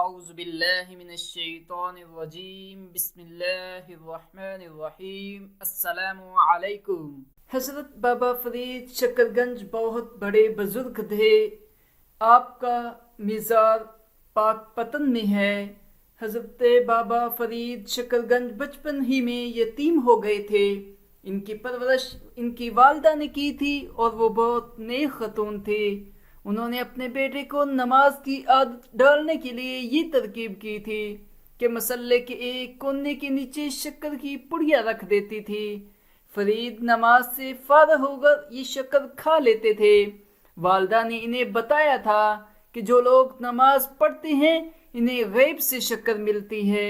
اعوذ باللہ من الشیطان الرجیم بسم اللہ الرحمن الرحیم السلام علیکم۔ حضرت بابا فرید شکر گنج بہت بڑے بزرگ تھے۔ آپ کا مزار پاک پتن میں ہے۔ حضرت بابا فرید شکر گنج بچپن ہی میں یتیم ہو گئے تھے۔ ان کی پرورش ان کی والدہ نے کی تھی اور وہ بہت نیک خاتون تھی۔ انہوں نے اپنے بیٹے کو نماز کی عادت ڈالنے کے لیے یہ ترکیب کی تھی کہ مسلے کے ایک کونے کے نیچے شکر کی پڑیا رکھ دیتی تھی۔ فرید نماز سے فارغ ہو کر یہ شکر کھا لیتے تھے۔ والدہ نے انہیں بتایا تھا کہ جو لوگ نماز پڑھتے ہیں انہیں غیب سے شکر ملتی ہے۔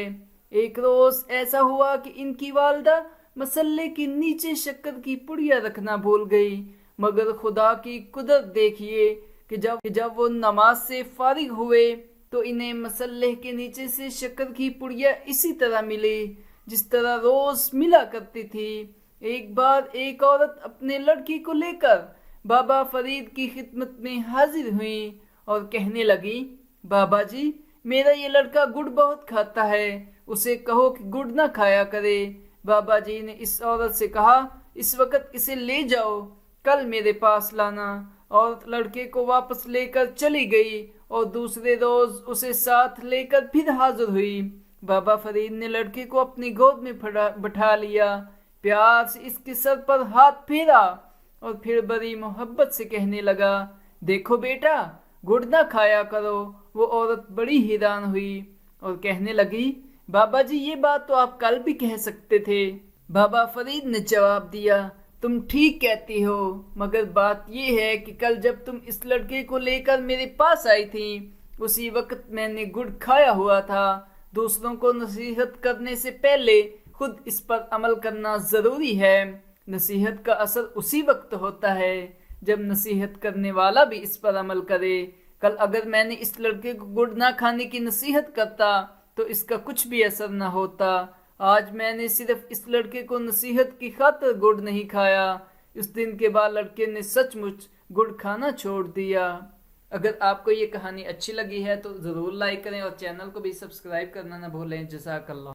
ایک روز ایسا ہوا کہ ان کی والدہ مسلے کے نیچے شکر کی پڑیا رکھنا بھول گئی، مگر خدا کی قدرت دیکھیے کہ جب وہ نماز سے فارغ ہوئے تو انہیں مسلح کے نیچے سے شکر کی پڑیا اسی طرح ملی جس طرح روز ملا کرتی تھی۔ ایک بار ایک عورت اپنے لڑکی کو لے کر بابا فرید کی خدمت میں حاضر ہوئی اور کہنے لگی، بابا جی، میرا یہ لڑکا گڑ بہت کھاتا ہے، اسے کہو کہ گڑ نہ کھایا کرے۔ بابا جی نے اس عورت سے کہا، اس وقت اسے لے جاؤ، کل میرے پاس لانا۔ عورت لڑکے کو واپس لے کر چلی گئی اور دوسرے روز اسے ساتھ لے کر پھر حاضر ہوئی۔ بابا فرید نے لڑکے کو اپنی گود میں بٹھا لیا، پیار سے اس کے سر پر ہاتھ پھیرا اور پھر بڑی محبت سے کہنے لگا، دیکھو بیٹا، گڑ نہ کھایا کرو۔ وہ عورت بڑی حیران ہوئی اور کہنے لگی، بابا جی، یہ بات تو آپ کل بھی کہہ سکتے تھے۔ بابا فرید نے جواب دیا، تم ٹھیک کہتی ہو، مگر بات یہ ہے کہ کل جب تم اس لڑکے کو لے کر میرے پاس آئی تھی اسی وقت میں نے گڑ کھایا ہوا تھا۔ دوسروں کو نصیحت کرنے سے پہلے خود اس پر عمل کرنا ضروری ہے۔ نصیحت کا اثر اسی وقت ہوتا ہے جب نصیحت کرنے والا بھی اس پر عمل کرے۔ کل اگر میں نے اس لڑکے کو گڑ نہ کھانے کی نصیحت کرتا تو اس کا کچھ بھی اثر نہ ہوتا۔ آج میں نے صرف اس لڑکے کو نصیحت کی خاطر گڑ نہیں کھایا۔ اس دن کے بعد لڑکے نے سچ مچ گڑ کھانا چھوڑ دیا۔ اگر آپ کو یہ کہانی اچھی لگی ہے تو ضرور لائک کریں اور چینل کو بھی سبسکرائب کرنا نہ بھولیں۔ جزاک اللہ۔